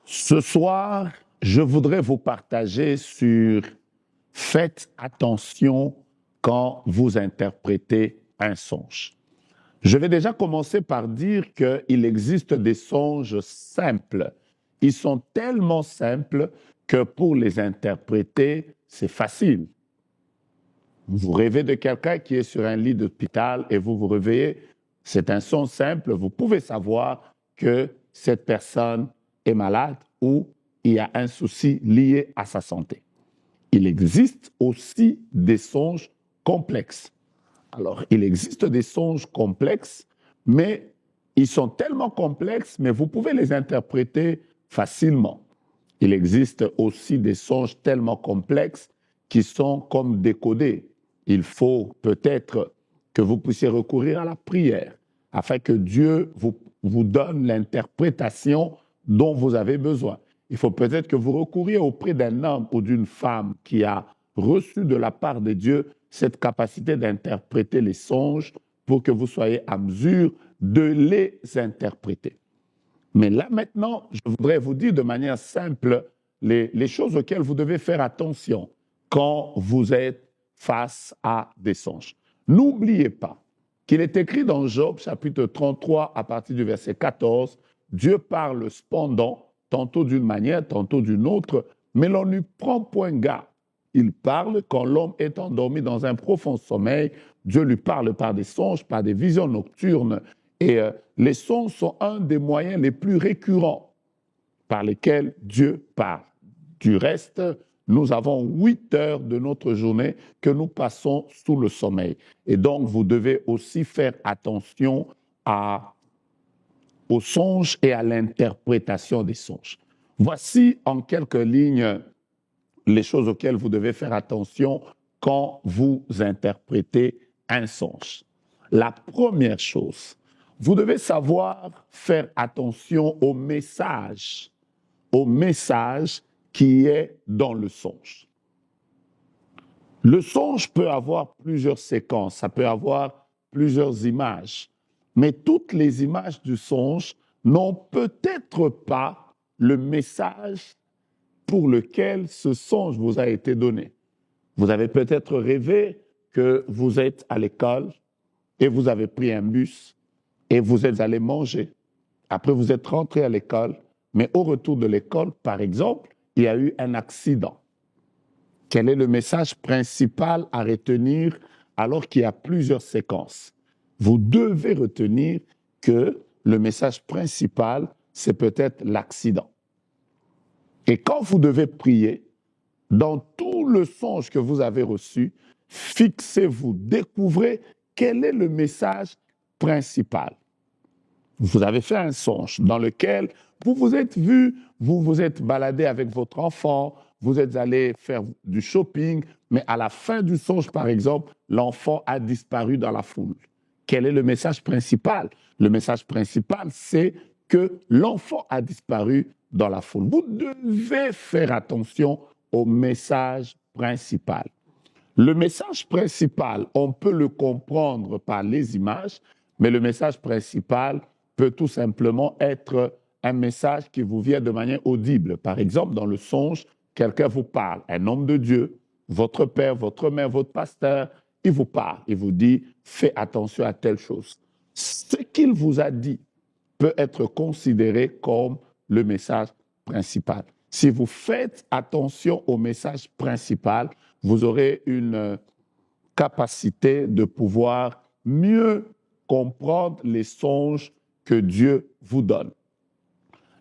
Ce soir, je voudrais vous partager sur faites attention quand vous interprétez un songe. Je vais déjà commencer par dire qu'il existe des songes simples. Ils sont tellement simples que pour les interpréter, c'est facile. Vous rêvez de quelqu'un qui est sur un lit d'hôpital et vous vous réveillez, c'est un son simple, vous pouvez savoir que cette personne est malade ou il y a un souci lié à sa santé. Il existe aussi des songes complexes. Alors, il existe des songes complexes, mais ils sont tellement complexes, mais vous pouvez les interpréter facilement. Il existe aussi des songes tellement complexes qui sont comme décodés. Il faut peut-être que vous puissiez recourir à la prière afin que Dieu vous donne l'interprétation dont vous avez besoin. Il faut peut-être que vous recouriez auprès d'un homme ou d'une femme qui a reçu de la part de Dieu cette capacité d'interpréter les songes pour que vous soyez à mesure de les interpréter. Mais là maintenant, je voudrais vous dire de manière simple les choses auxquelles vous devez faire attention quand vous êtes face à des songes. N'oubliez pas qu'il est écrit dans Job chapitre 33 à partir du verset 14, Dieu parle cependant, tantôt d'une manière, tantôt d'une autre, mais l'on n'y prend point garde. Il parle quand l'homme est endormi dans un profond sommeil. Dieu lui parle par des songes, par des visions nocturnes. Et les songes sont un des moyens les plus récurrents par lesquels Dieu parle. Du reste, nous avons 8 heures de notre journée que nous passons sous le sommeil. Et donc, vous devez aussi faire attention aux songes et à l'interprétation des songes. Voici en quelques lignes les choses auxquelles vous devez faire attention quand vous interprétez un songe. La première chose, vous devez savoir faire attention au message qui est dans le songe. Le songe peut avoir plusieurs séquences, ça peut avoir plusieurs images, mais toutes les images du songe n'ont peut-être pas le message pour lequel ce songe vous a été donné. Vous avez peut-être rêvé que vous êtes à l'école et vous avez pris un bus et vous êtes allé manger. Après, vous êtes rentré à l'école, mais au retour de l'école, par exemple, il y a eu un accident. Quel est le message principal à retenir alors qu'il y a plusieurs séquences? Vous devez retenir que le message principal, c'est peut-être l'accident. Et quand vous devez prier, dans tout le songe que vous avez reçu, fixez-vous, découvrez quel est le message principal. Vous avez fait un songe dans lequel vous vous êtes vu, vous vous êtes baladé avec votre enfant, vous êtes allé faire du shopping, mais à la fin du songe, par exemple, l'enfant a disparu dans la foule. Quel est le message principal? Le message principal, c'est que l'enfant a disparu dans la foule. Vous devez faire attention au message principal. Le message principal, on peut le comprendre par les images, mais le message principal peut tout simplement être un message qui vous vient de manière audible. Par exemple, dans le songe, quelqu'un vous parle, un homme de Dieu, votre père, votre mère, votre pasteur, il vous parle, il vous dit « fais attention à telle chose ». Ce qu'il vous a dit peut être considéré comme le message principal. Si vous faites attention au message principal, vous aurez une capacité de pouvoir mieux comprendre les songes que Dieu vous donne.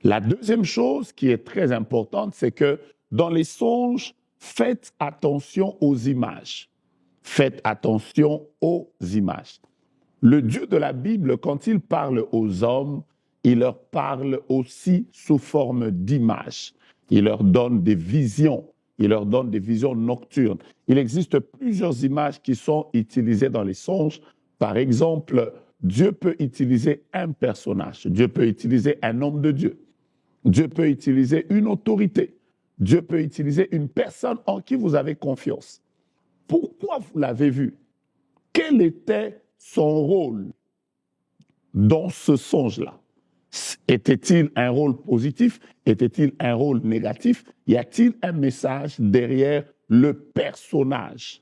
La deuxième chose qui est très importante, c'est que dans les songes, faites attention aux images. Faites attention aux images. Le Dieu de la Bible, quand il parle aux hommes, il leur parle aussi sous forme d'images. Il leur donne des visions. Il leur donne des visions nocturnes. Il existe plusieurs images qui sont utilisées dans les songes. Par exemple, Dieu peut utiliser un personnage. Dieu peut utiliser un homme de Dieu. Dieu peut utiliser une autorité. Dieu peut utiliser une personne en qui vous avez confiance. Pourquoi vous l'avez vu? Quel était son rôle dans ce songe-là? Était-il un rôle positif? était-il un rôle négatif? Y a-t-il un message derrière le personnage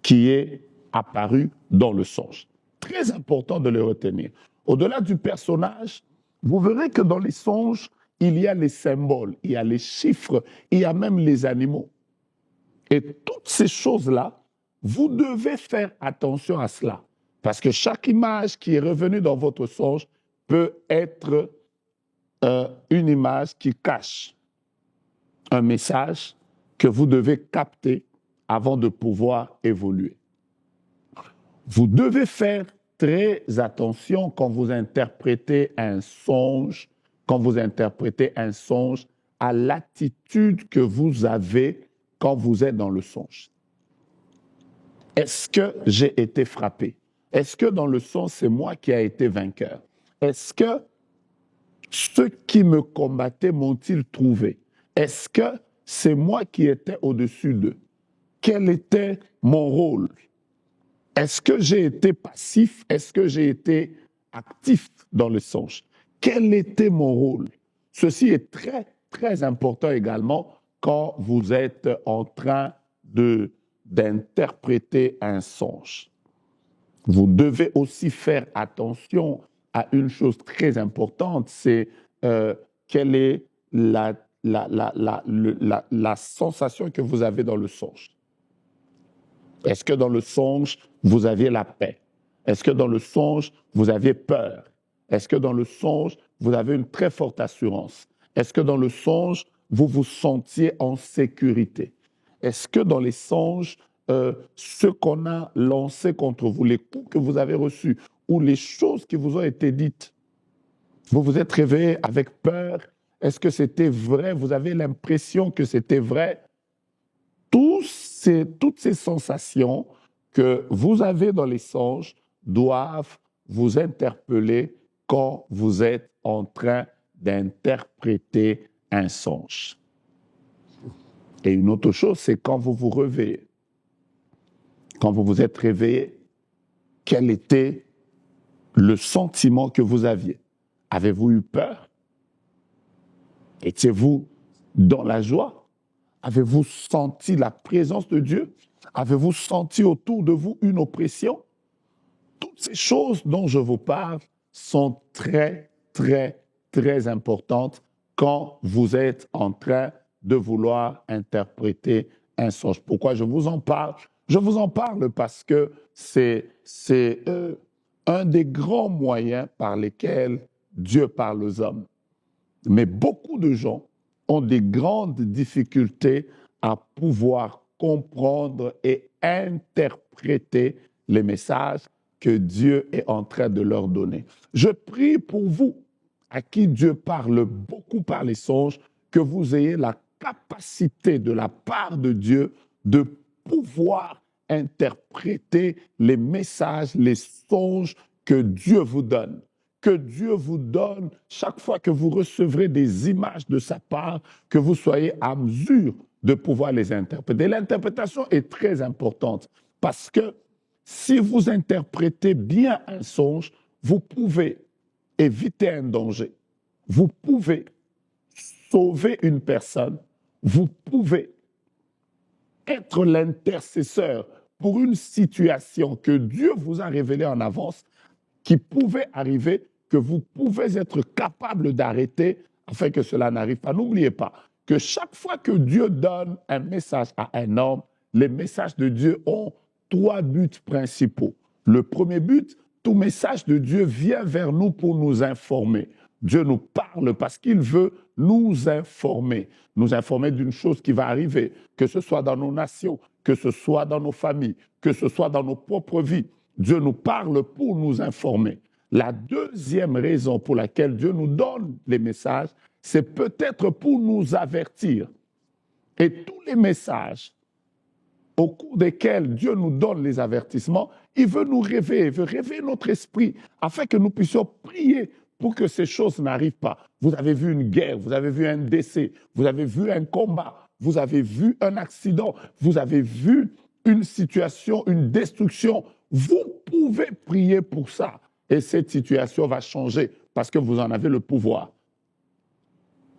qui est apparu dans le songe? Très important de le retenir. Au-delà du personnage, vous verrez que dans les songes, il y a les symboles, il y a les chiffres, il y a même les animaux. Et toutes ces choses-là, vous devez faire attention à cela. Parce que chaque image qui est revenue dans votre songe peut être une image qui cache un message que vous devez capter avant de pouvoir évoluer. Vous devez faire très attention quand vous interprétez un songe, à l'attitude que vous avez quand vous êtes dans le songe. Est-ce que j'ai été frappé? Est-ce que dans le songe, c'est moi qui ai été vainqueur? Est-ce que ceux qui me combattaient m'ont-ils trouvé? Est-ce que c'est moi qui étais au-dessus d'eux? Quel était mon rôle? Est-ce que j'ai été passif? Est-ce que j'ai été actif dans le songe? Quel était mon rôle? Ceci est très, très important également quand vous êtes en train d'interpréter un songe. Vous devez aussi faire attention à une chose très importante, c'est quelle est la sensation que vous avez dans le songe. Est-ce que dans le songe, vous aviez la paix? Est-ce que dans le songe, vous aviez peur? Est-ce que dans le songe, vous avez une très forte assurance? Est-ce que dans le songe, vous vous sentiez en sécurité? Est-ce que dans les songes, ce qu'on a lancé contre vous, les coups que vous avez reçus ou les choses qui vous ont été dites, vous vous êtes réveillé avec peur? Est-ce que c'était vrai? Vous avez l'impression que c'était vrai? Toutes ces sensations que vous avez dans les songes doivent vous interpeller quand vous êtes en train d'interpréter un songe. Et une autre chose, c'est quand vous vous réveillez. Quand vous vous êtes réveillé, quel était le sentiment que vous aviez? Avez-vous eu peur? Étiez-vous dans la joie? Avez-vous senti la présence de Dieu? Avez-vous senti autour de vous une oppression? Toutes ces choses dont je vous parle sont très, très, très importantes quand vous êtes en train de vouloir interpréter un songe. Pourquoi je vous en parle? Je vous en parle parce que c'est un des grands moyens par lesquels Dieu parle aux hommes. Mais beaucoup de gens ont des grandes difficultés à pouvoir comprendre et interpréter les messages que Dieu est en train de leur donner. Je prie pour vous, à qui Dieu parle beaucoup par les songes, que vous ayez la capacité de la part de Dieu de pouvoir interpréter les messages, les songes que Dieu vous donne. Que Dieu vous donne, chaque fois que vous recevrez des images de sa part, que vous soyez à mesure de pouvoir les interpréter. L'interprétation est très importante parce que si vous interprétez bien un songe, vous pouvez éviter un danger. Vous pouvez sauver une personne. Vous pouvez être l'intercesseur pour une situation que Dieu vous a révélée en avance, qui pouvait arriver, que vous pouvez être capable d'arrêter afin que cela n'arrive pas. N'oubliez pas que chaque fois que Dieu donne un message à un homme, les messages de Dieu ont 3 buts principaux. Le premier but, tout message de Dieu vient vers nous pour nous informer. Dieu nous parle parce qu'il veut nous informer d'une chose qui va arriver, que ce soit dans nos nations, que ce soit dans nos familles, que ce soit dans nos propres vies. Dieu nous parle pour nous informer. La deuxième raison pour laquelle Dieu nous donne les messages, c'est peut-être pour nous avertir. Et tous les messages au cours desquels Dieu nous donne les avertissements, il veut nous réveiller, il veut réveiller notre esprit afin que nous puissions prier pour que ces choses n'arrivent pas. Vous avez vu une guerre, vous avez vu un décès, vous avez vu un combat, vous avez vu un accident, vous avez vu une situation, une destruction. Vous pouvez prier pour ça et cette situation va changer parce que vous en avez le pouvoir.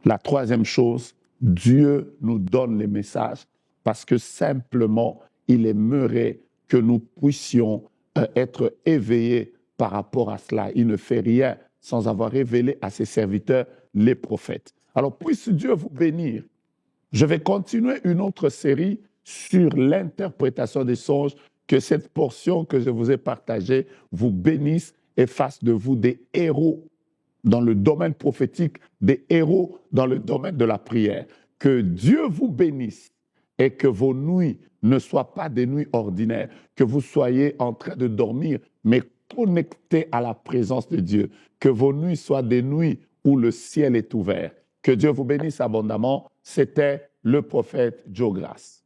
La troisième chose, Dieu nous donne les messages parce que simplement, il aimerait que nous puissions être éveillés par rapport à cela. Il ne fait rien sans avoir révélé à ses serviteurs les prophètes. Alors, puisse Dieu vous bénir. Je vais continuer une autre série sur l'interprétation des songes, que cette portion que je vous ai partagée vous bénisse et fasse de vous des héros dans le domaine prophétique, des héros dans le domaine de la prière. Que Dieu vous bénisse et que vos nuits ne soient pas des nuits ordinaires, que vous soyez en train de dormir, mais connectés à la présence de Dieu, que vos nuits soient des nuits où le ciel est ouvert. Que Dieu vous bénisse abondamment. C'était le prophète Joe Grace.